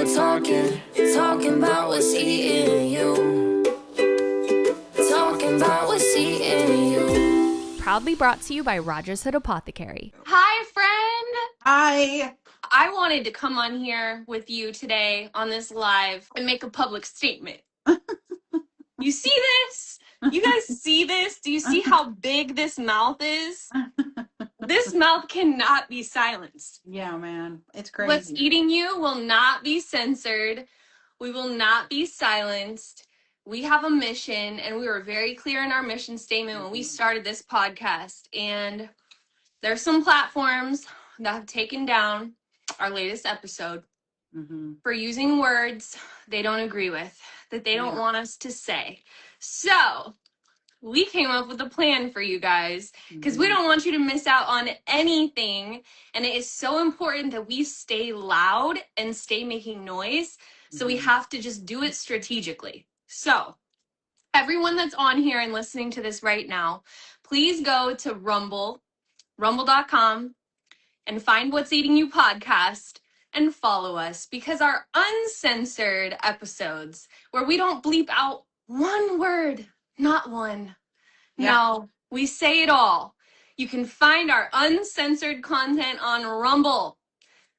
we're talking about what's eating you. Talking about what's eating you. Proudly brought to you by RogersHood Apothecary. Hi, friend. Hi. I wanted to come on here with you today on this live and make a public statement. You see this? You guys see this? Do you see how big this mouth is? This mouth cannot be silenced. Yeah, man. It's crazy. What's eating you will not be censored. We will not be silenced. We have a mission, and we were very clear in our mission statement when we started this podcast. And there's some platforms that have taken down our latest episode for using words they don't agree with, that they don't want us to say. So we came up with a plan for you guys because we don't want you to miss out on anything. And it is so important that we stay loud and stay making noise. So we have to just do it strategically. So everyone that's on here and listening to this right now, please go to rumble.com and find What's Eating You podcast and follow us, because our uncensored episodes where we don't bleep out one word, not one. Yeah. No, we say it all. You can find our uncensored content on Rumble.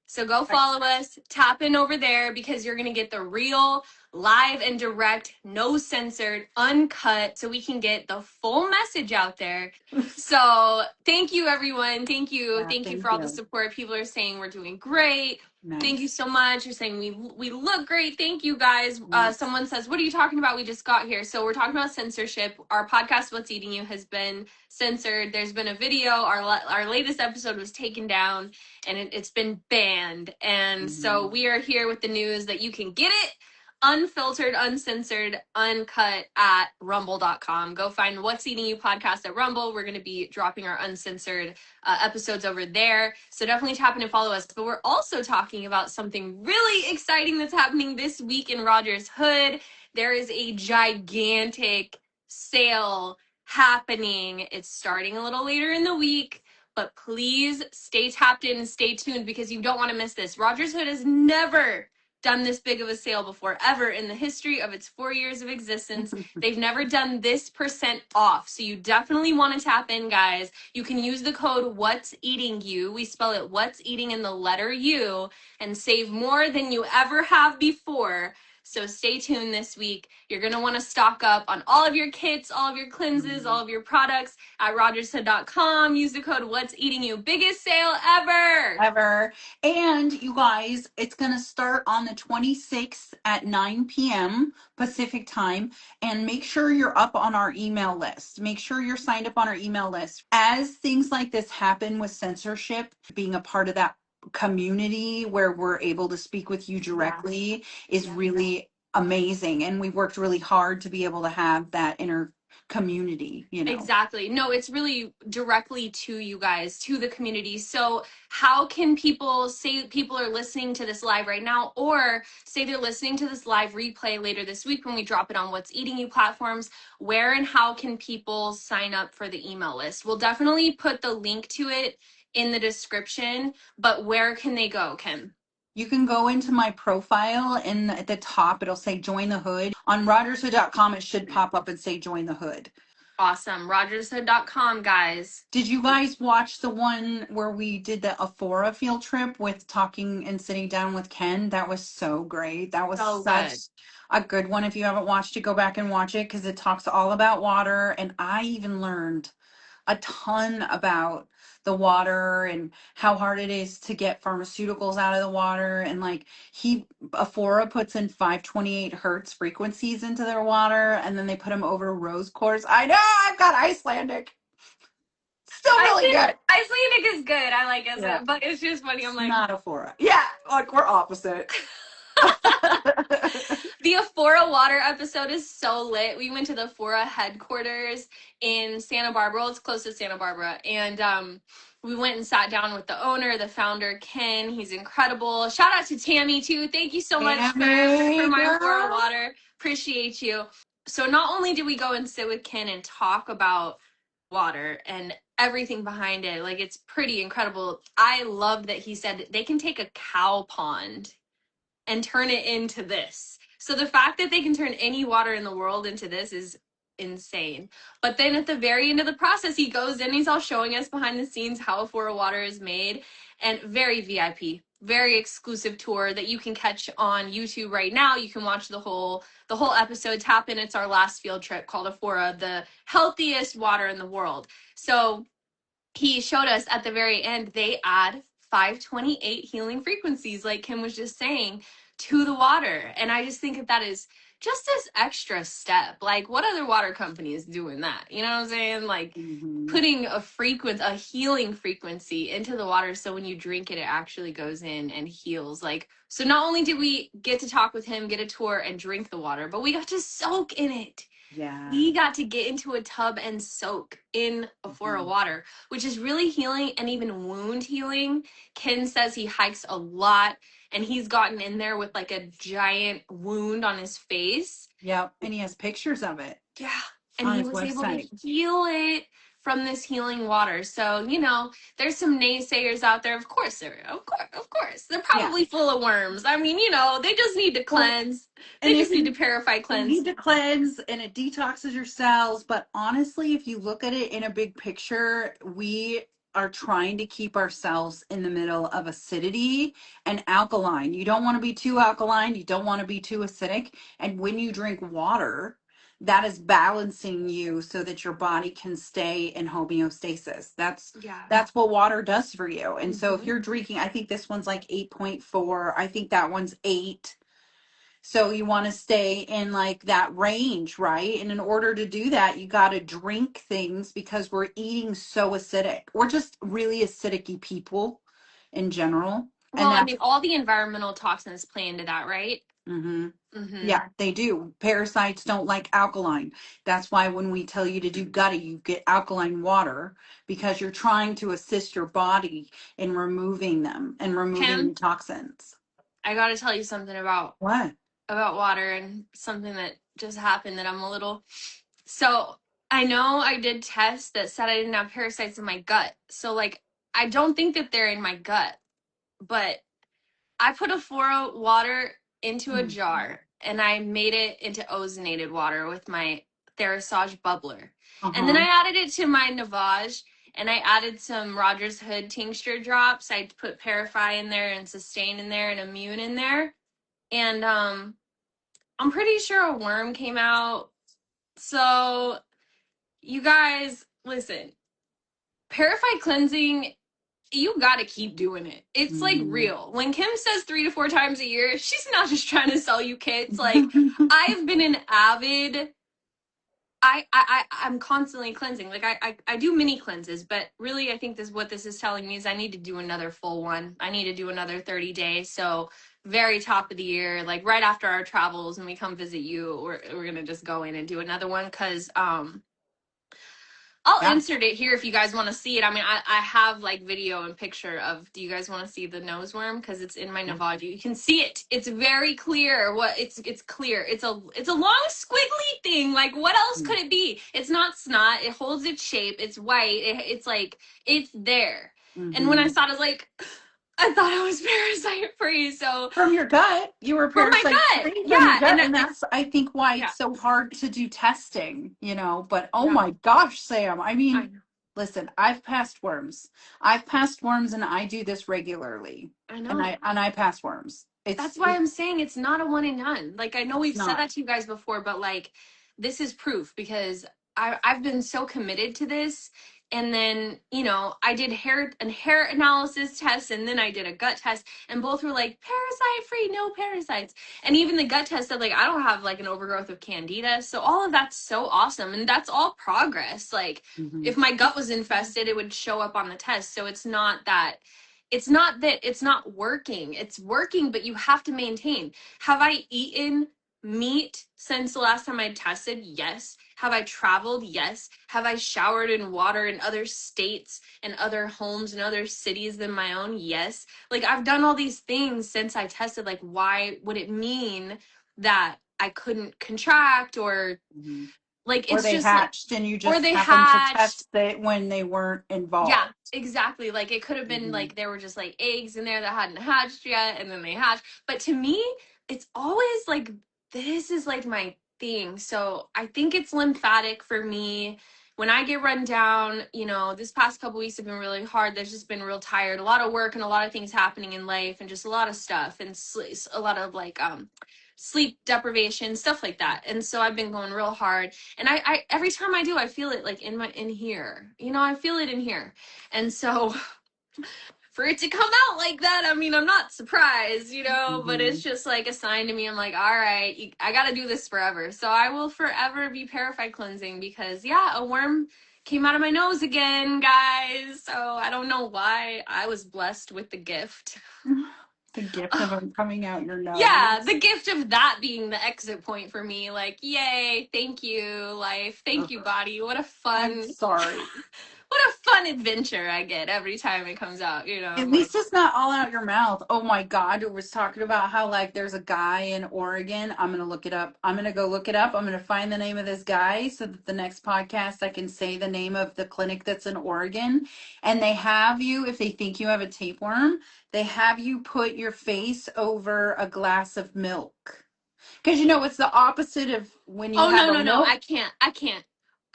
So go follow us, tap in over there, because you're going to get the real, live and direct, no censored, uncut, so we can get the full message out there. So thank you, everyone. Thank you. Yeah, thank you for all the support. People are saying we're doing great. Nice. Thank you so much. You're saying we look great. Thank you, guys. Yes. Someone says, what are you talking about? We just got here. So we're talking about censorship. Our podcast, What's Eating You, has been censored. There's been a video. Our latest episode was taken down, and it's been banned. And so we are here with the news that you can get it unfiltered, uncensored, uncut at rumble.com. Go find What's Eating You podcast at Rumble. We're going to be dropping our uncensored episodes over there. So definitely tap in and follow us. But we're also talking about something really exciting that's happening this week in RogersHood. There is a gigantic sale happening. It's starting a little later in the week, but please stay tapped in and stay tuned, because you don't want to miss this. RogersHood has never done this big of a sale before, ever in the history of its 4 years of existence. They've never done this % off. So you definitely want to tap in, guys. You can use the code What's Eating You. We spell it What's Eating in the letter U, and save more than you ever have before. So stay tuned this week. You're going to want to stock up on all of your kits, all of your cleanses, all of your products at RogersHood.com. Use the code What's Eating You. Biggest sale ever. And you guys, it's going to start on the 26th at 9 p.m. Pacific time. And make sure you're up on our email list. Make sure you're signed up on our email list. As things like this happen with censorship, being a part of that community where we're able to speak with you directly is really amazing, and we worked really hard to be able to have that inner community, you know. Exactly. No, it's really directly to you guys, to the community. So how can people, say people are listening to this live right now, or say they're listening to this live replay later this week when we drop it on What's Eating You platforms, where and how can people sign up for the email list? We'll definitely put the link to it in the description, but where can they go, Kim? You can go into my profile, and at the top it'll say join the hood. On RogersHood.com it should pop up and say join the hood. Awesome. RogersHood.com, guys. Did you guys watch the one where we did the Aphora field trip with talking and sitting down with Ken? That was so great. That was such a good one. If you haven't watched it, go back and watch it, because it talks all about water, and I even learned a ton about the water and how hard it is to get pharmaceuticals out of the water. And like Aphora puts in 528 hertz frequencies into their water, and then they put them over rose quartz. I know, I've got Icelandic. Still really good. Icelandic is good. I like it, but it's just funny. I'm like, not Aphora. Yeah, like we're opposite. The Aphora water episode is so lit. We went to the Aphora headquarters in Santa Barbara. It's close to Santa Barbara. And we went and sat down with the owner, the founder, Ken. He's incredible. Shout out to Tammy, too. Thank you so much for my Aphora water. Appreciate you. So not only did we go and sit with Ken and talk about water and everything behind it, like it's pretty incredible. I love that he said they can take a cow pond and turn it into this. So the fact that they can turn any water in the world into this is insane. But then at the very end of the process, he goes in, he's all showing us behind the scenes how Aphora water is made, and very VIP, very exclusive tour that you can catch on YouTube right now. You can watch the whole episode. Tap in. It's our last field trip called Aphora, the healthiest water in the world. So he showed us at the very end, they add 528 healing frequencies, like Kim was just saying, to the water. And I just think that is just this extra step. Like, what other water company is doing that? You know what I'm saying? Like, putting a healing frequency into the water, so when you drink it, it actually goes in and heals. Like, so not only did we get to talk with him, get a tour, and drink the water, but we got to soak in it. Yeah. We got to get into a tub and soak in Aphora water, which is really healing and even wound healing. Ken says he hikes a lot, and he's gotten in there with like a giant wound on his face. Yep. And he has pictures of it. Yeah. And he was able to heal it from this healing water. So, you know, there's some naysayers out there. Of course there are. Of course. They're probably full of worms. I mean, you know, they just need to cleanse. They just need to ParaFy cleanse. You need to cleanse, and it detoxes your cells. But honestly, if you look at it in a big picture, we are trying to keep ourselves in the middle of acidity and alkaline. You don't want to be too alkaline. You don't want to be too acidic. And when you drink water, that is balancing you so that your body can stay in homeostasis. That's what water does for you. And so if you're drinking, I think this one's like 8.4. I think that one's 8. So you want to stay in like that range, right? And in order to do that, you got to drink things, because we're eating so acidic. We're just really acidic people in general. Well, I mean, all the environmental toxins play into that, right? Yeah, they do. Parasites don't like alkaline. That's why when we tell you to do gutty, you get alkaline water, because you're trying to assist your body in removing them and removing the toxins. I got to tell you something about what? About water, and something that just happened that I'm a little... So I know I did tests that said I didn't have parasites in my gut. So like, I don't think that they're in my gut, but I put Aphora water into a jar, and I made it into ozonated water with my Therasage bubbler. And then I added it to my Navage, and I added some RogersHood tincture drops. I put ParaFy in there, and Sustain in there, and Immune in there. And I'm pretty sure a worm came out. So you guys, listen, ParaFy cleansing, you got to keep doing it. It's like real. When Kim says 3 to 4 times a year, she's not just trying to sell you kits. Like, I've been an avid... I'm constantly cleansing. Like, I do mini cleanses, but really I think what this is telling me is I need to do another full one. I need to do another 30 days. So very top of the year, like right after our travels and we come visit you, we're gonna just go in and do another one, because I'll insert it here if you guys want to see it. I mean, I have like video and picture of... Do you guys want to see the nose worm? Because it's in my Navage. You can see it. It's very clear. It's clear. It's a long squiggly thing. Like, what else could it be? It's not snot. It holds its shape. It's white. It's like, it's there. And when I saw it, I was like, I thought I was parasite free. So from your gut, you were parasite free. Yeah, and that's, I think, why it's so hard to do testing. You know, but oh my gosh, Sam! I mean, listen, I've passed worms. And I do this regularly. I know, and I pass worms. That's why I'm saying it's not a one and done. Like, I know we've said that to you guys before, but like, this is proof, because I've been so committed to this. And then, you know, I did hair analysis tests, and then I did a gut test, and both were like, parasite free, no parasites. And even the gut test said, like, I don't have like an overgrowth of candida. So all of that's so awesome. And that's all progress. Like, if my gut was infested, it would show up on the test. So it's not that it's not working. It's working, but you have to maintain. Have I eaten meat since the last time I tested? Yes. Have I traveled? Yes. Have I showered in water in other states and other homes and other cities than my own? Yes. Like, I've done all these things since I tested. Like, why would it mean that I couldn't contract or Like Or it's they just like, hatched and you or just they happened to hatched. test it when they weren't Yeah, involved. exactly. Like it could have been Mhm. like there were just like eggs in there that hadn't hatched yet, and then they hatched. But to me, it's always like this is like my thing. So I think it's lymphatic for me. When I get run down, you know, this past couple weeks have been really hard. There's just been real tired, a lot of work and a lot of things happening in life, and just a lot of stuff and a lot of like sleep deprivation, stuff like that. And so I've been going real hard, and I every time I do, I feel it like in here, you know, I feel it in here. And so for it to come out like that, I mean, I'm not surprised, you know, but it's Mhm. just like a sign to me. I'm like, all right, I gotta do this forever. So I will forever be ParaFy cleansing, because yeah, a worm came out of my nose again, guys. So I don't know why I was blessed with the gift. The gift of them coming out your Yeah, nose. the gift of that being the exit point for me. Like, yay, thank you, life. Thank you, Ugh, body. I'm sorry. What a fun adventure I get every time it comes out, you know. At I'm like, least it's not all out your mouth. Oh my God. It was talking about how, like, there's a guy in Oregon. I'm going to look it up. I'm going to go look it up. I'm going to find the name of this guy so that the next podcast I can say the name of the clinic that's in Oregon. And they have you, if they think you have a tapeworm, they have you put your face over a glass of milk. Because, you know, it's the opposite of when you oh have no, a no, no, milk.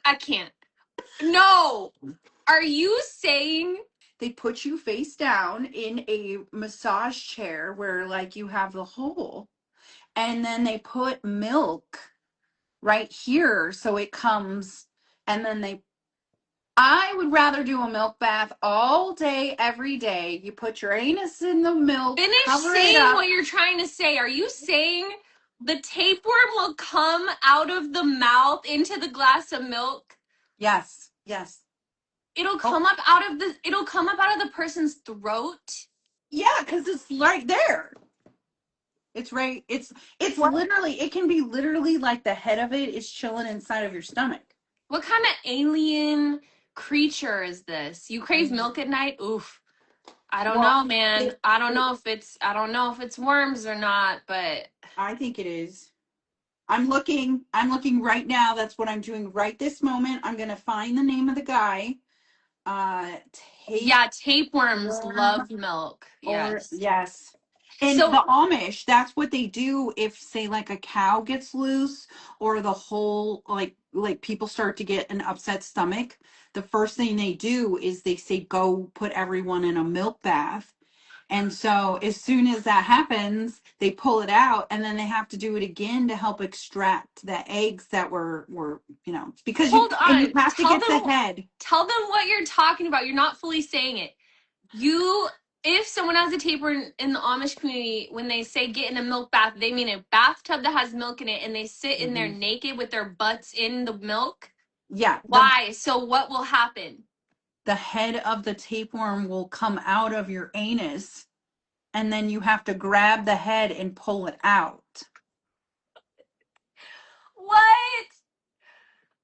I can't. No. Are you saying They put you face down in a massage chair where, like, you have the hole, and then they put milk right here so it comes, and then they I would rather do a milk bath all day every day. You put your anus in the milk, finish cover it saying up. what you're trying to say? Are you saying the tapeworm will come out of the mouth into the glass of milk? Yes, yes. Oh It'll come up out of the person's throat. yeah, because it's right there. It's right. It's literally, it can be literally like the head of it is chilling inside of your stomach. What kind of alien creature is this? You crave milk at night? Oof. I don't Well, know, man. it, I don't know if it's worms or not, but I think it is. I'm looking right now. That's what I'm doing right this moment. I'm gonna find the name of the guy. Uh yeah, tapeworms Tapeworm, love milk. or Yes. yes. And So the Amish, that's what they do if, say, like a cow gets loose, or the whole, like people start to get an upset stomach. The first thing they do is they say go put everyone in a milk bath. And so as soon as that happens, they pull it out, and then they have to do it again to help extract the eggs that were, because hold you on. have to get the head. Tell them what you're talking about. You're not fully saying it. If someone has a tapeworm in the Amish community, when they say get in a milk bath, they mean a bathtub that has milk in it, and they sit in there Mhm. naked with their butts in the milk. Yeah, Why? So what will happen? the head of the tapeworm will come out of your anus, and then you have to grab the head and pull it out. What?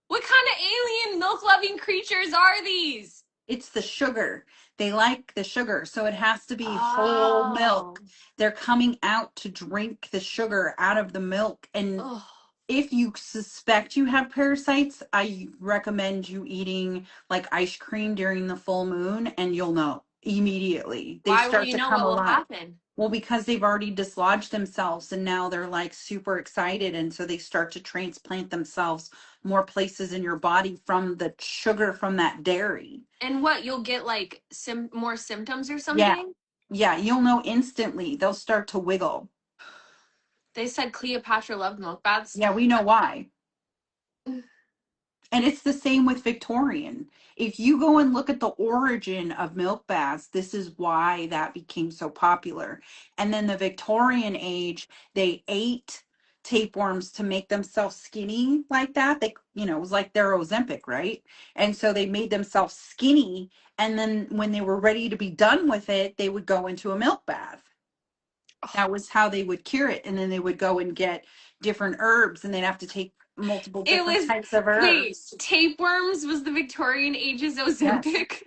What kind of alien milk loving creatures are these? It's the sugar. They like the sugar, so it has to be whole Oh. milk. They're coming out to drink the sugar out of the milk. And Oh. if you suspect you have parasites, I recommend you eating like ice cream during the full moon, and you'll know immediately. They Why will start you to know come what will alive. happen? Well, because they've already dislodged themselves, and now they're like super excited. And so they start to transplant themselves more places in your body from the sugar from that dairy. And what, you'll get like more symptoms or Yeah. something? Yeah. You'll know instantly. They'll start to wiggle. They said Cleopatra loved milk baths. Yeah. We know why. And it's the same with Victorian. If you go and look at the origin of milk baths, this is why that became so popular. And then the Victorian age, they ate tapeworms to make themselves skinny like that. It was like their Ozempic, right? And so they made themselves skinny. And then when they were ready to be done with it, they would go into a milk bath. That was how they would cure it. And then they would go and get different herbs, and they'd have to take multiple It different was, types of wait, herbs. tapeworms was the Victorian age's Yes. Ozempic?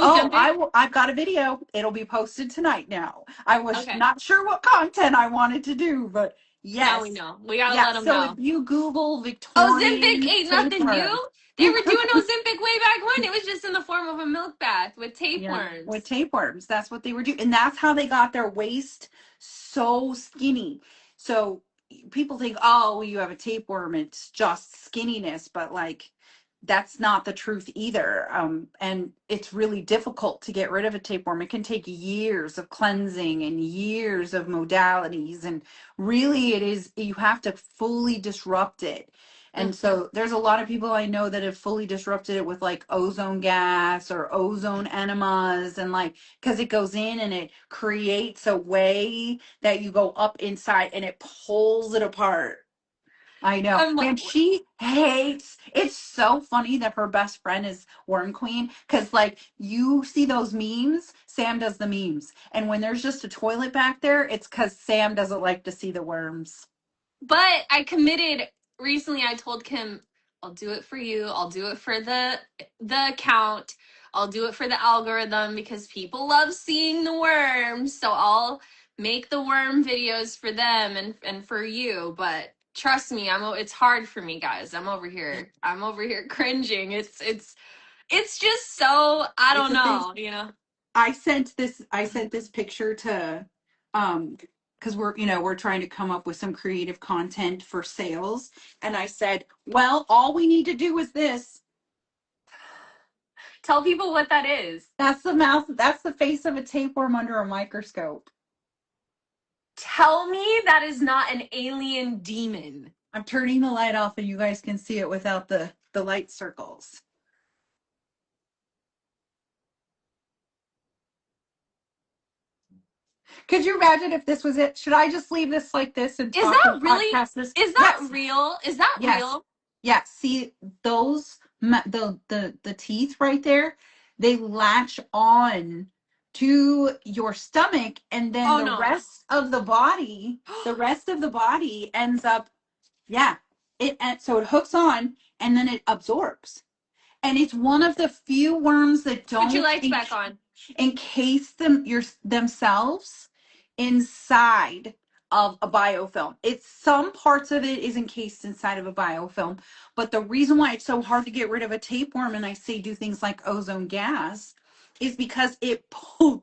Oh, Ozempic? I've got a video. It'll be posted tonight now. I was Okay. not sure what content I wanted to do, but Now we Yes. know. We gotta Yeah. let them So if know. you Google Ozempic Victorian ain't nothing tapeworm. new. They were doing Ozempic way back when. It was just in the form of a milk bath with Yeah, with tapeworms. tapeworms. That's what they were doing. And that's how they got their waist so skinny. So people think, oh, you have a tapeworm, it's just skinniness, but like that's not the truth either. And it's really difficult to get rid of a tapeworm. It can take years of cleansing and years of modalities. And really, it is, you have to fully disrupt it. And Mm. so there's a lot of people I know that have fully disrupted it with like ozone gas or ozone enemas and like because it goes in and it creates a way that you go up inside and it pulls it apart. I know. I'm like, And she hates it's so funny that her best friend is Worm Queen because like you see those memes, Sam does the memes. And when there's just a toilet back there, it's because Sam doesn't like to see the worms. but I committed recently. I told Kim, I'll do it for you. I'll do it for the account. I'll do it for the algorithm because people love seeing the worms. So I'll make the worm videos for them and for you. But trust me, it's hard for me, guys. I'm over here. I'm over here cringing. It's just so I It's don't a thing. know, you know. I sent this picture to um because we're trying to come up with some creative content for sales. And I said, well, all we need to do is this. Tell people what that is. That's the mouth, that's the face of a tapeworm under a microscope. Tell me that is not an alien demon. I'm turning the light off and you guys can see it without the light circles. Could you imagine if this was it? Should I just leave this like this and Is talk that and really? podcast this? Is that Yes. real? Is that Yes. real? Yeah. See those the teeth right there, they latch on to your stomach and then Oh the no. rest of the body ends up, yeah. And so it hooks on and then it absorbs. And it's one of the few worms that Put your don't lights back on. encase themselves inside of a biofilm. It's some parts of it is encased inside of a biofilm, but the reason why it's so hard to get rid of a tapeworm, and I say do things like ozone gas, is because it pulls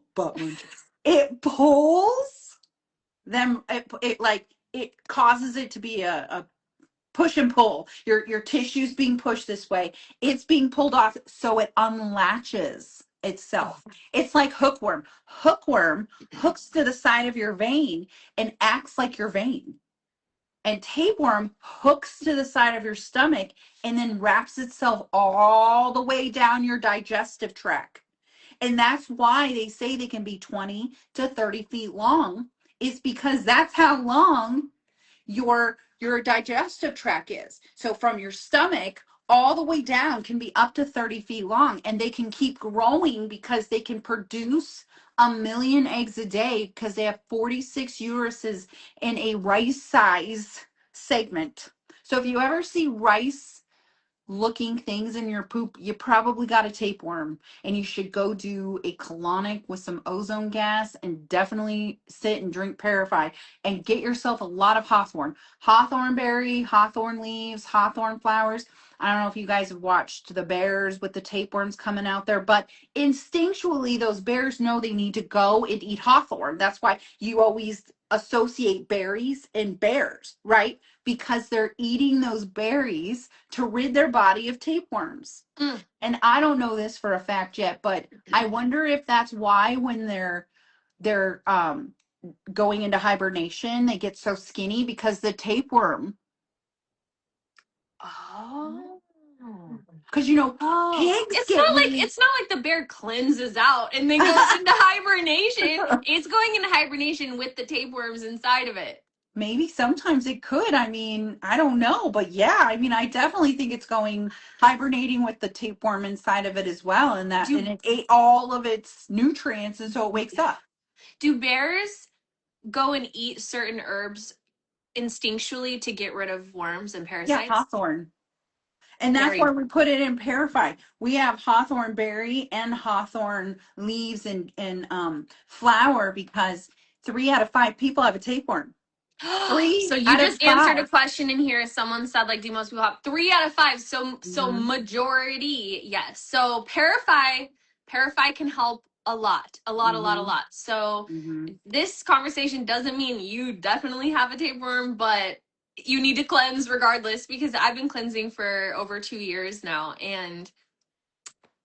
them. It like it causes it to be a push and pull. Your tissue's being pushed this way. It's being pulled off so it unlatches itself. It's like hookworm. Hookworm hooks to the side of your vein and acts like your vein. And tapeworm hooks to the side of your stomach and then wraps itself all the way down your digestive tract. And that's why they say they can be 20 to 30 feet long, is because that's how long your digestive tract is. So from your stomach all the way down can be up to 30 feet long, and they can keep growing because they can produce 1 million eggs a day because they have 46 uteruses in a rice size segment. So if you ever see rice looking things in your poop, you probably got a tapeworm, and you should go do a colonic with some ozone gas and definitely sit and drink ParaFy and get yourself a lot of Hawthorne berry, hawthorn leaves, hawthorn flowers. I don't know if you guys have watched the bears with the tapeworms coming out there, but instinctually those bears know they need to go and eat hawthorn. That's why you always associate berries and bears, right? Because they're eating those berries to rid their body of tapeworms. Mm. And I don't know this for a fact yet, but I wonder if that's why when they're going into hibernation, they get so skinny because the tapeworm. Oh. Because Oh, pigs get really. it's not like the bear cleanses out and then goes into hibernation. It's going into hibernation with the tapeworms inside of it. Maybe sometimes it could. I mean, I don't know, but yeah, I mean, I definitely think it's going hibernating with the tapeworm inside of it as well, and Do it ate all of its nutrients, and so it wakes up. do bears go and eat certain herbs instinctually to get rid of worms and Yeah, parasites? hawthorn. And that's why Very. we put it in ParaFy. We have hawthorn berry and hawthorn leaves and flower because 3 out of 5 people have a tapeworm. So 3 you out of just answered a 5. question in here. Someone said, like, do most people have 3 out of 5? So Mhm. majority, yes. So ParaFy can help a lot, a Mhm. lot. So Mhm. this conversation doesn't mean you definitely have a tapeworm, but you need to cleanse regardless, because I've been cleansing for over 2 years now, and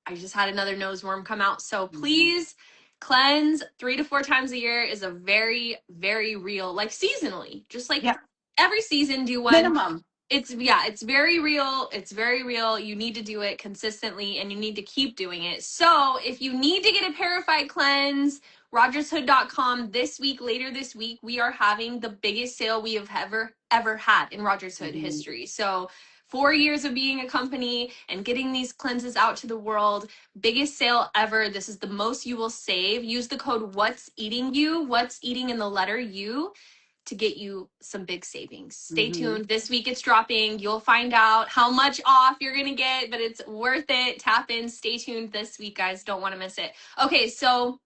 I just had another nose worm come out. So Mhm. please cleanse 3 to 4 times a year is a very, very real, like seasonally, just like Yeah, every season, do one. minimum. It's very real. It's very real. You need to do it consistently, and you need to keep doing it. So if you need to get a ParaFy cleanse, RogersHood.com this week, later this week, we are having the biggest sale we have ever had in RogersHood Mhm. history. So 4 years of being a company and getting these cleanses out to the world, biggest sale ever. This is the most you will save. Use the code What's Eating You, What's Eating in the letter U, to get you some big savings. Stay Mhm. tuned. This week it's dropping. You'll find out how much off you're going to get, but it's worth it. Tap in. Stay tuned this week, guys. Don't want to miss it. Okay, so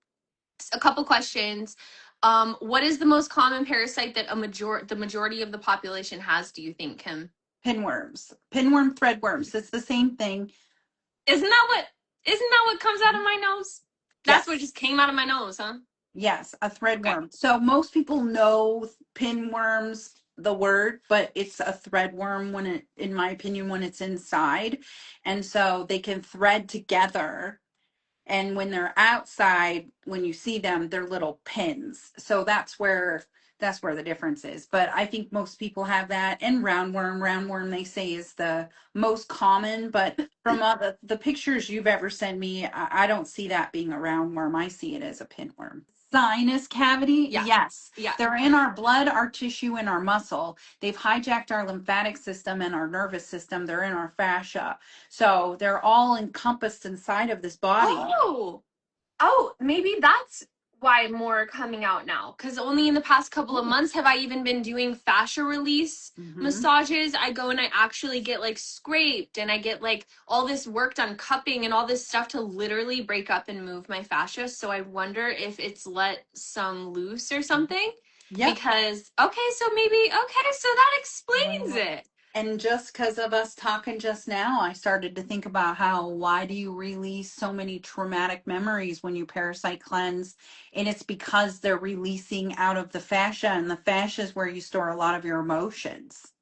a couple questions. What is the most common parasite that the majority of the population has, do you think, Kim? Pinworms, pinworm, threadworms. It's the same thing. Isn't that what comes out of my nose? That's what Yes. just came out of my nose, huh? Yes, a Okay. threadworm. So most people know pinworms, the word, but it's a threadworm when it, in my opinion, when it's inside. And so they can thread together. And when they're outside, when you see them, they're little pins. So that's where the difference is. But I think most people have that. And roundworm they say is the most common. But from all the pictures you've ever sent me, I don't see that being a roundworm. I see it as a pinworm. Sinus cavity, Yeah. yes. Yeah. They're in our blood, our tissue, and our muscle. They've hijacked our lymphatic system and our nervous system. They're in our fascia. So they're all encompassed inside of this body. Oh, maybe that's why more are coming out now. Because only in the past couple of Ooh. months have I even been doing fascia release Mm-hmm. massages. I go and I actually get like scraped, and I get like all this work done, cupping and all this stuff to literally break up and move my fascia. So I wonder if it's let some loose or something. Yep. Because, okay, so that explains it. And just because of us talking just now, I started to think about why do you release so many traumatic memories when you parasite cleanse? And it's because they're releasing out of the fascia, and the fascia is where you store a lot of your emotions.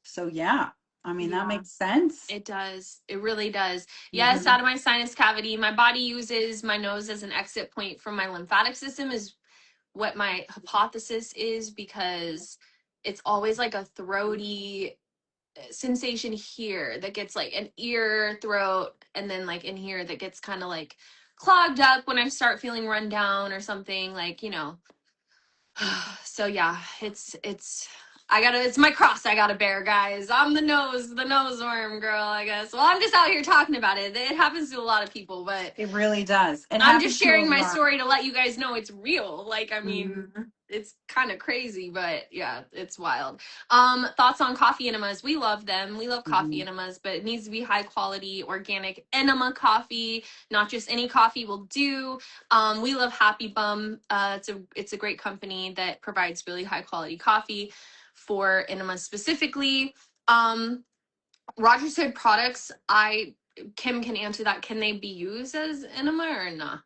So yeah, I mean, that Yeah. makes sense. It does. It really does. Yes, Mm-hmm. out of my sinus cavity. My body uses my nose as an exit point from my lymphatic system, is what my hypothesis is, because it's always like a throaty sensation here that gets like an ear, throat, and then like in here that gets kind of like clogged up when I start feeling run down or something, like. So yeah, it's my cross I gotta bear, guys. I'm the nose worm girl, I guess. Well, I'm just out here talking about it. It happens to a lot of people, but It really does. It I'm just happens to a sharing my lot. story to let you guys know it's real. Like, I mean, Mhm. it's kind of crazy, but yeah, it's wild. Thoughts on coffee enemas? We love them. We love coffee Mhm. enemas, but it needs to be high quality, organic enema coffee. Not just any coffee will do. We love Happy Bum. It's a great company that provides really high quality coffee for enemas specifically. RogersHood products, Kim can answer that. Can they be used as enema or not?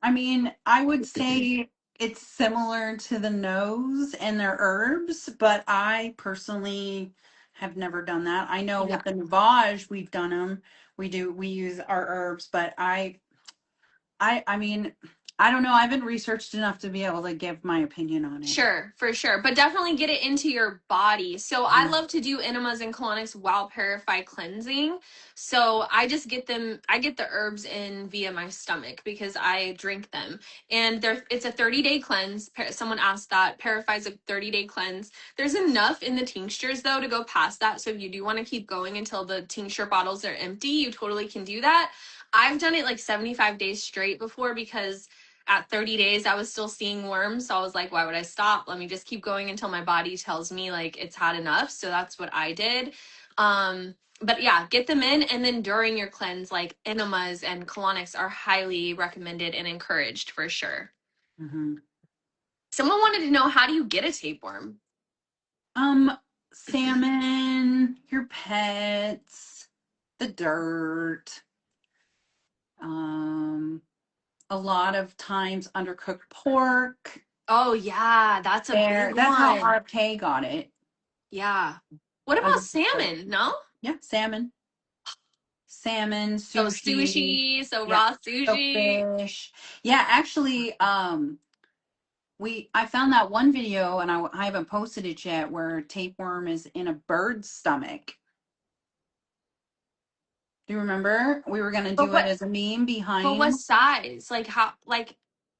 I mean, I would say it's similar to the nose and their herbs, but I personally have never done that. I know Yeah. with the Navage, we've done them. We use our herbs, but I mean, I don't know. I haven't researched enough to be able to give my opinion on it. Sure, for sure. But definitely get it into your body. So I Mhm. love to do enemas and colonics while ParaFy cleansing. So I get the herbs in via my stomach because I drink them. And it's a 30-day cleanse. Someone asked that. ParaFy's a 30-day cleanse. There's enough in the tinctures though to go past that. So if you do want to keep going until the tincture bottles are empty, you totally can do that. I've done it like 75 days straight before, because at 30 days I was still seeing worms, so I was like, why would I stop? Let me just keep going until my body tells me like it's had enough. So that's what I did. But yeah, get them in, and then during your cleanse, like enemas and colonics are highly recommended and encouraged for sure. Mhm. Someone wanted to know, how do you get a tapeworm? Salmon, your pets, the dirt, a lot of times undercooked pork. Oh yeah, that's a big That's how one. RFK got it. Yeah. What about salmon? No? Yeah, salmon, So sushi. sushi, so Yeah, raw so sushi. fish. Yeah, actually, I found that one video and I haven't posted it yet where tapeworm is in a bird's stomach. Do you remember? We were gonna But do it what as a meme but what behind. size? Like how like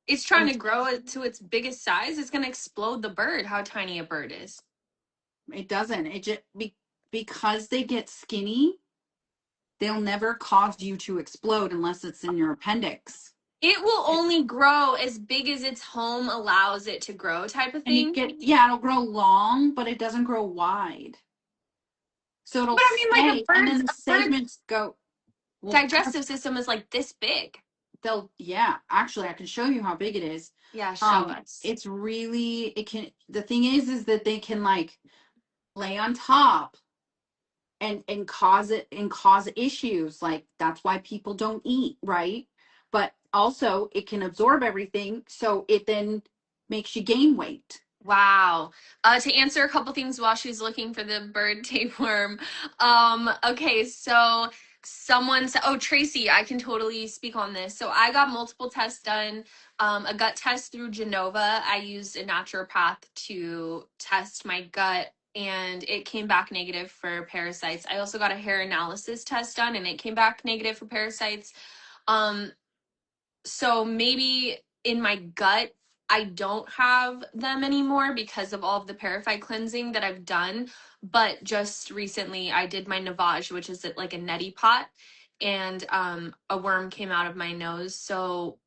it's trying to It, grow it to its biggest size. It's gonna explode the bird, how tiny a bird is. it doesn't. It just because they get skinny, they'll never cause you to explode unless it's in your appendix. It will only grow as big as its home allows it to grow, type of And thing. it'll grow long, but it doesn't grow wide. So it'll But I mean, like stay, and then the a bird's segments go. Well, digestive system is like this big. yeah, actually, I can show you how big it is. Yeah, show us. It's really, the thing is that they can like lay on top and cause issues. Like that's why people don't eat, right? But also it can absorb everything, so it then makes you gain weight. Wow. To answer a couple things while she's looking for the bird tapeworm. Okay, so someone said, oh, Tracy, I can totally speak on this. So I got multiple tests done. A gut test through Genova. I used a naturopath to test my gut and it came back negative for parasites. I also got a hair analysis test done and it came back negative for parasites. Um, so maybe in my gut I don't have them anymore because of all of the ParaFy cleansing that I've done. But just recently I did my navage, which is like a neti pot, and a worm came out of my nose. So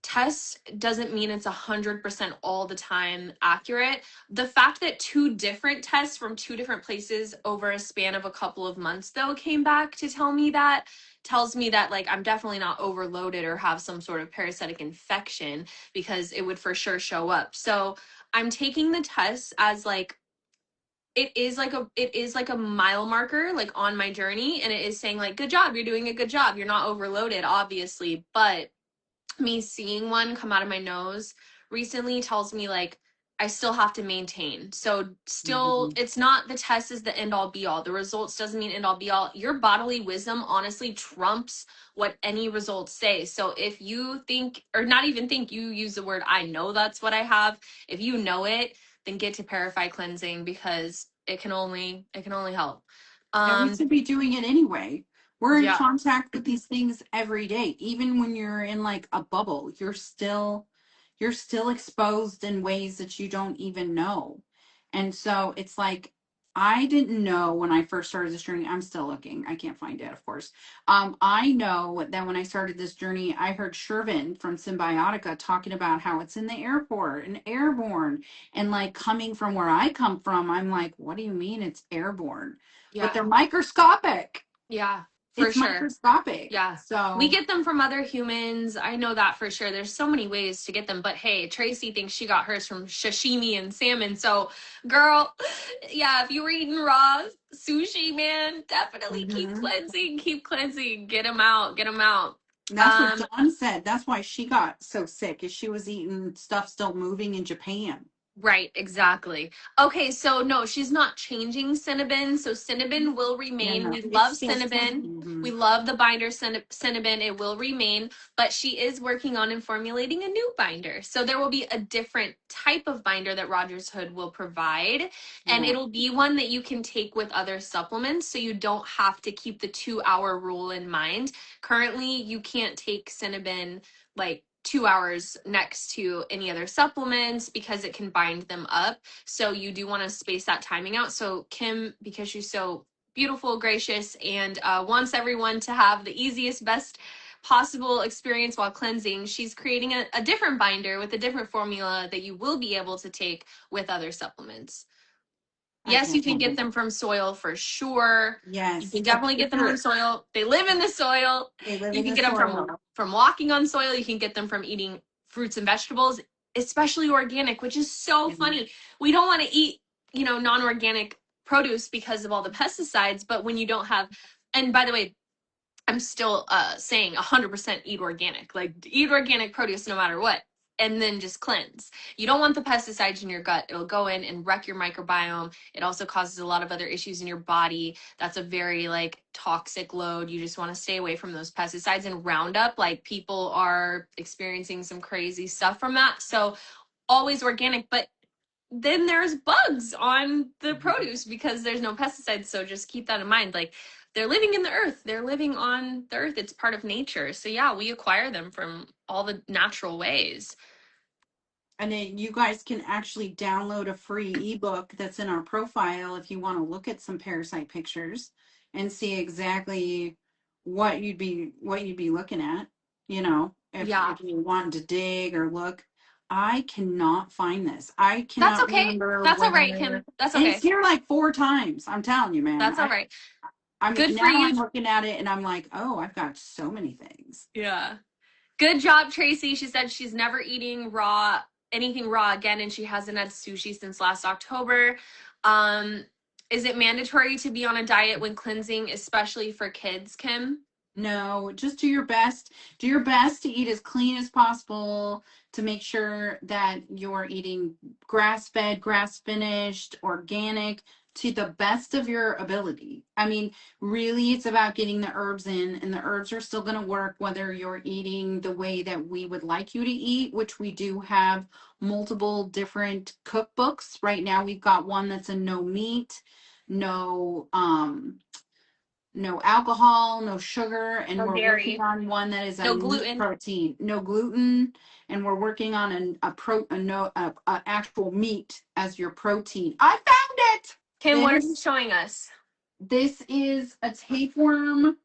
test doesn't mean it's 100% all the time accurate. The fact that two different tests from two different places over a span of a couple of months though came back to tell me that tells me that like I'm definitely not overloaded or have some sort of parasitic infection, because it would for sure show up. So I'm taking the tests as like it is like a mile marker like on my journey, and it is saying like good job, you're doing a good job, you're not overloaded obviously. But me seeing one come out of my nose recently tells me like I still have to maintain. So still, Mhm. it's not the test is the end all be all. The results doesn't mean end all be all. Your bodily wisdom honestly trumps what any results say. So if you think, or not even think, you use the word I know that's what I have. If you know it, then get to ParaFy cleansing, because it can only help. And we should be doing it anyway. We're in Yeah. contact with these things every day. Even when you're in like a bubble, you're still exposed in ways that you don't even know. And so it's like I didn't know when I first started this journey. I'm still looking. I can't find it, of course. I know that when I started this journey, I heard Shervin from Symbiotica talking about how it's in the airport and airborne. And like coming from where I come from, I'm like, what do you mean it's airborne? But Yeah. they're microscopic. Yeah, for It's sure. microscopic. Yeah. We So get them from other humans. I know that for sure. There's so many ways to get them. But hey, Tracy thinks she got hers from sashimi and salmon. So, girl, yeah, if you were eating raw sushi, man, definitely keep mhm. cleansing, keep cleansing. Get them out, get them out. And that's what Dawn said. That's why she got so sick, is she was eating stuff still moving in Japan. Right, exactly. Okay, so no, she's not changing Cinnabon. So Cinnabon will Yeah, remain. no, We it's love still Cinnabon. mhm. We love the binder Cinnabon. It will remain, but she is working on and formulating a new binder. So there will be a different type of binder that RogersHood will provide, and Yeah. it'll be one that you can take with other supplements, so you don't have to keep the 2-hour rule in mind. Currently, you can't take Cinnabon like 2 hours next to any other supplements because it can bind them up. So you do want to space that timing out. So Kim, because she's so beautiful, gracious, and wants everyone to have the easiest, best possible experience while cleansing, she's creating a different binder with a different formula that you will be able to take with other supplements. I Yes, you can't can get wait. them from soil for sure. You Yes. can definitely get them from soil. They live in the soil. They live You in can the get them soil. from walking on soil. You can get them from eating fruits and vegetables, especially organic, which is so And funny. We don't want to eat, non-organic produce because of all the pesticides. But when you don't have, and by the way, I'm still saying 100% eat organic. Like, eat organic produce no matter what, and then just cleanse. You don't want the pesticides in your gut. It'll go in and wreck your microbiome. It also causes a lot of other issues in your body. That's a very like toxic load. You just want to stay away from those pesticides and Roundup. Like, people are experiencing some crazy stuff from that. So always organic, but then there's bugs on the produce because there's no pesticides. So just keep that in mind. Like, they're living in the earth. They're living on the earth. It's part of nature. So yeah, we acquire them from all the natural ways. And then you guys can actually download a free ebook that's in our profile if you want to look at some parasite pictures and see exactly what you'd be looking at, if you want to dig or look. I cannot find this. I That's cannot okay. remember That's all right, whether Kim. That's and okay. it's here like 4 times. I'm telling you, man. That's all right. I'm Good now for you. I'm looking at it and I'm like, oh, I've got so many things. Yeah. Good job, Tracy. She said she's never eating anything raw again, and she hasn't had sushi since last October. Is it mandatory to be on a diet when cleansing, especially for kids, Kim? No, just do your best. Do your best to eat as clean as possible to make sure that you're eating grass-fed, grass-finished, organic to the best of your ability. I mean, really, it's about getting the herbs in, and the herbs are still going to work whether you're eating the way that we would like you to eat, which we do have multiple different cookbooks. Right now, we've got one that's a no meat, no alcohol, no sugar, and No we're dairy. working on one that is a No meat gluten. protein, no gluten, and we're working on a actual meat as your protein. I found it. Kim, what are you showing us? This is a tapeworm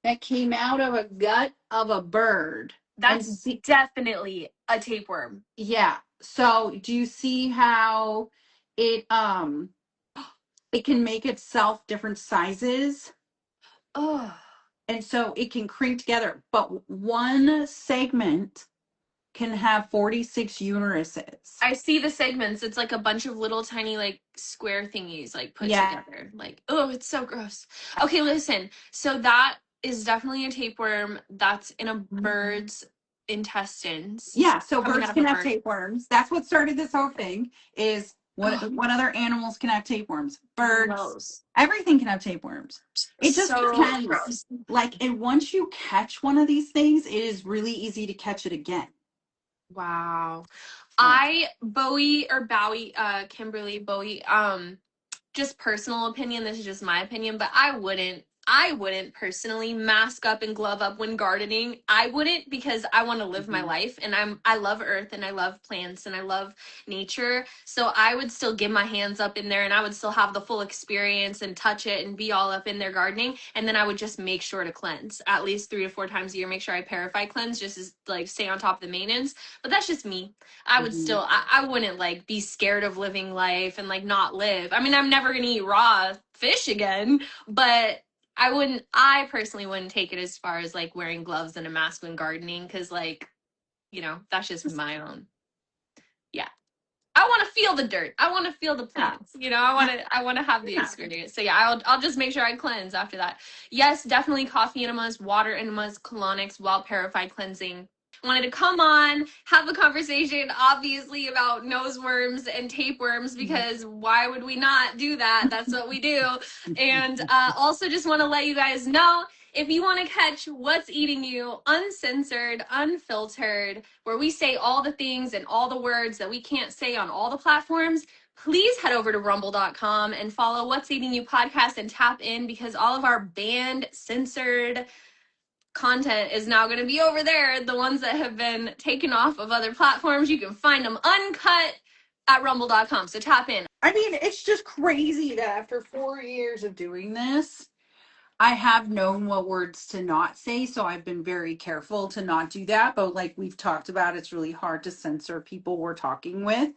that came out of a gut of a bird. That's definitely a tapeworm. Yeah. So do you see how it it can make itself different sizes? Oh. And so it can crank together, but one segment can have 46 uteruses. I see the segments. It's like a bunch of little tiny like square thingies like put Yeah. together. Like, oh, it's so gross. Okay, listen. So that is definitely a tapeworm that's in a bird's intestines. Yeah, so Coming birds out of can a have bird. tapeworms. That's what started this whole thing is what other animals can have tapeworms? Birds. Gross. Everything can have tapeworms. It just So depends. gross. Like, and once you catch one of these things, it is really easy to catch it again. Wow. So. Kimberly Bowie, just personal opinion, this is just my opinion, but I wouldn't personally mask up and glove up when gardening. I wouldn't, because I want to live my life, and I love earth and I love plants and I love nature. So I would still get my hands up in there and I would still have the full experience and touch it and be all up in there gardening. And then I would just make sure to cleanse at least 3 to 4 times a year. Make sure I ParaFy cleanse, just as like stay on top of the maintenance. But that's just me. I would still, I wouldn't like be scared of living life and like not live. I mean, I'm never going to eat raw fish again, but I personally wouldn't take it as far as like wearing gloves and a mask when gardening, because like, that's just my own. Yeah. I want to feel the dirt. I want to feel the plants. I want to have the experience. So yeah, I'll just make sure I cleanse after that. Yes, definitely coffee enemas, water enemas, colonics, while ParaFy cleansing. Wanted to come on, have a conversation, obviously, about noseworms and tapeworms, because why would we not do that? That's what we do. And also just want to let you guys know, if you want to catch What's Eating You, uncensored, unfiltered, where we say all the things and all the words that we can't say on all the platforms, please head over to rumble.com and follow What's Eating You podcast and tap in, because all of our banned, censored content is now going to be over there. The ones that have been taken off of other platforms, you can find them uncut at rumble.com. So tap in. I mean, it's just crazy that after 4 years of doing this, I have known what words to not say, so I've been very careful to not do that. But like we've talked about, it's really hard to censor people we're talking with.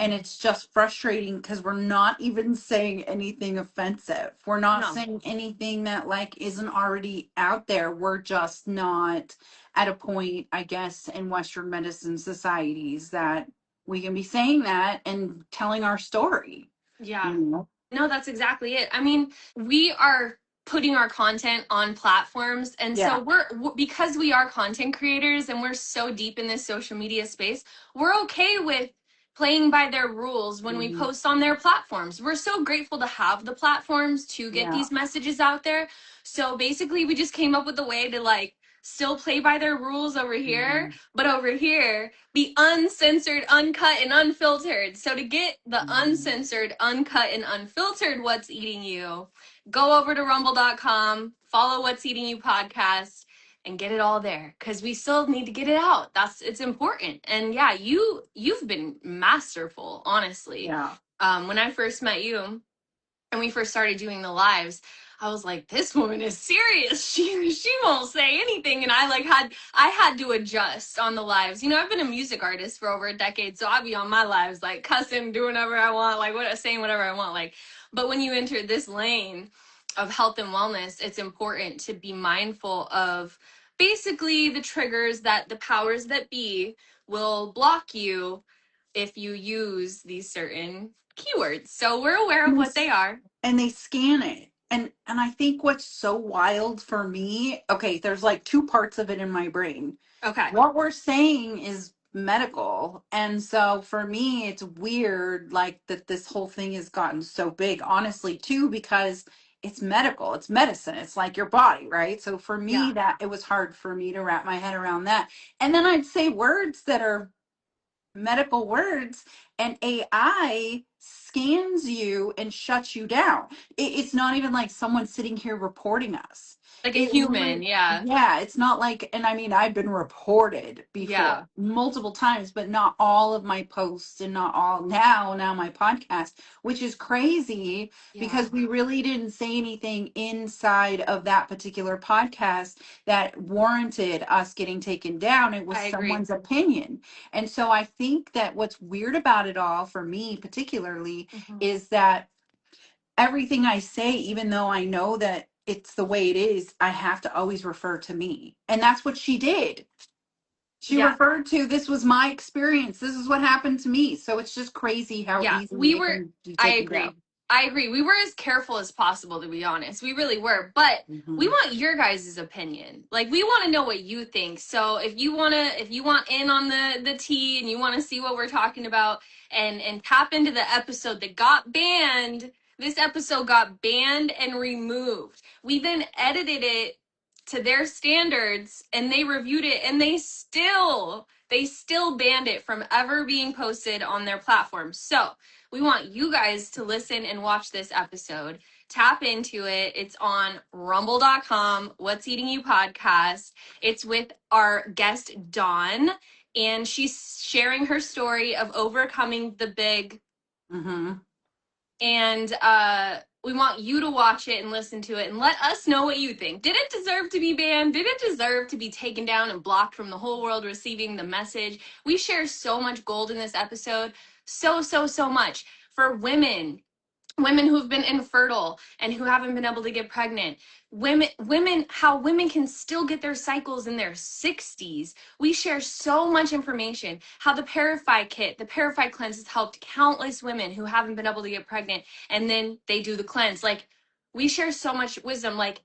And it's just frustrating because we're not even saying anything offensive. We're not saying anything that like isn't already out there. We're just not at a point, I guess, in Western medicine societies that we can be saying that and telling our story. Yeah. You know? No, that's exactly it. I mean, we are putting our content on platforms, and Yeah. so because we are content creators and we're so deep in this social media space, we're okay with playing by their rules when we Mhm. post on their platforms. We're so grateful to have the platforms to get Yeah. these messages out there. So basically, we just came up with a way to like still play by their rules over here, Mhm. but over here be uncensored, uncut, and unfiltered. So to get the Mhm. uncensored, uncut, and unfiltered What's Eating You, go over to rumble.com, follow What's Eating You podcast, and get it all there, because we still need to get it out. It's important. And yeah, you've been masterful, honestly. Yeah. When I first met you and we first started doing the lives, I was like, this woman is serious. She won't say anything. And I had to adjust on the lives. You know, I've been a music artist for over a decade, so I'd be on my lives like cussing, doing whatever I want, like saying whatever I want. Like, but when you enter this lane of health and wellness, it's important to be mindful of basically the triggers that the powers that be will block you if you use these certain keywords. So we're aware of what they are. And they scan it. And I think what's so wild for me, okay, there's like two parts of it in my brain. Okay. What we're saying is medical. And so for me, it's weird like that this whole thing has gotten so big, honestly, too, because it's medical, it's medicine, it's like your body, right? So for me, Yeah, that it was hard for me to wrap my head around that. And then I'd say words that are medical words, and AI scans you and shuts you down. It's not even like someone sitting here reporting us. like a It human. literally, Yeah. yeah, it's not like, and I mean, I've been reported Yeah. before multiple times, but not all of my posts and not all now my podcast, which is crazy Yeah. because we really didn't say anything inside of that particular podcast that warranted us getting taken down. It was I agree. someone's opinion. And so I think that what's weird about it all, for me particularly, Mhm. is that everything I say, even though I know that it's the way it is, I have to always refer to me. And that's what she did. She Yeah. referred to, this was my experience. This is what happened to me. So it's just crazy how Yeah. easily it can be I taken down. agree. I agree. We were as careful as possible, to be honest. We really were. But we Mhm. want your guys' opinion. Like, we want to know what you think. So if you want in on the tea and you want to see what we're talking about, and tap into the episode that got banned. This episode got banned and removed. We then edited it to their standards, and they reviewed it, and they still banned it from ever being posted on their platform. So we want you guys to listen and watch this episode. Tap into it. It's on rumble.com, What's Eating You podcast. It's with our guest, Dawn, and she's sharing her story of overcoming the big. Mhm. And we want you to watch it and listen to it and let us know what you think. Did it deserve to be banned? Did it deserve to be taken down and blocked from the whole world receiving the message? We share so much gold in this episode. So much. For women who've been infertile and who haven't been able to get pregnant, how women can still get their cycles in their 60s. We share so much information. How the ParaFy kit, the ParaFy cleanse, has helped countless women who haven't been able to get pregnant, and then they do the cleanse. Like, we share so much wisdom, like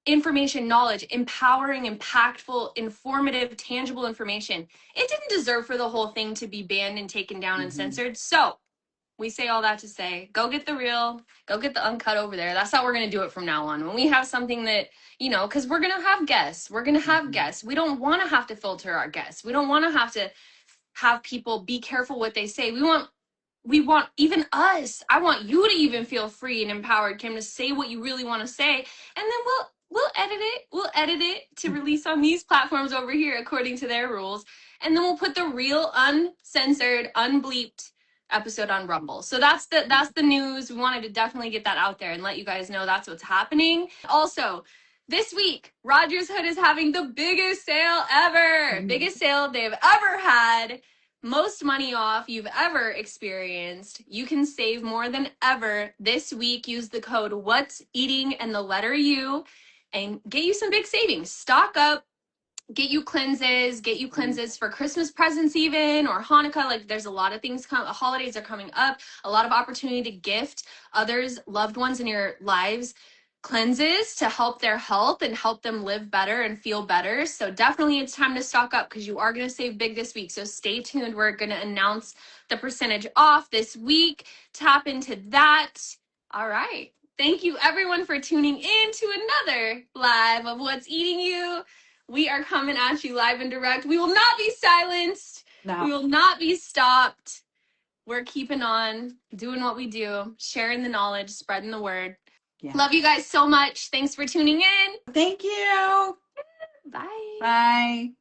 information, knowledge, empowering, impactful, informative, tangible information. It didn't deserve for the whole thing to be banned and taken down and Mhm. censored. So we say all that to say, go get the real, go get the uncut over there. That's how we're going to do it from now on. When we have something that, because we're going to have guests. We're going to have Mhm. guests. We don't want to have to filter our guests. We don't want to have people be careful what they say. We want even us. I want you to even feel free and empowered, Kim, to say what you really want to say. And then we'll edit it. We'll edit it to release on these platforms over here according to their rules. And then we'll put the real uncensored, unbleeped episode on Rumble. So that's the news. We wanted to definitely get that out there and let you guys know that's what's happening. Also, this week, RogersHood is having the biggest sale ever. Mhm. Biggest sale they've ever had. Most money off you've ever experienced. You can save more than ever this week. Use the code What's Eating and the letter U and get you some big savings. Stock up. get you cleanses for Christmas presents even, or Hanukkah. Like there's a lot of things holidays are coming up, a lot of opportunity to gift others, loved ones in your lives, cleanses to help their health and help them live better and feel better. So definitely it's time to stock up because you are going to save big this week. So stay tuned. We're going to announce the percentage off this week. Tap into that. All right. Thank you everyone for tuning in to another live of What's Eating You. We are coming at you live and direct. We will not be silenced. No. We will not be stopped. We're keeping on doing what we do, sharing the knowledge, spreading the word. Yeah. Love you guys so much. Thanks for tuning in. Thank you. Bye. Bye.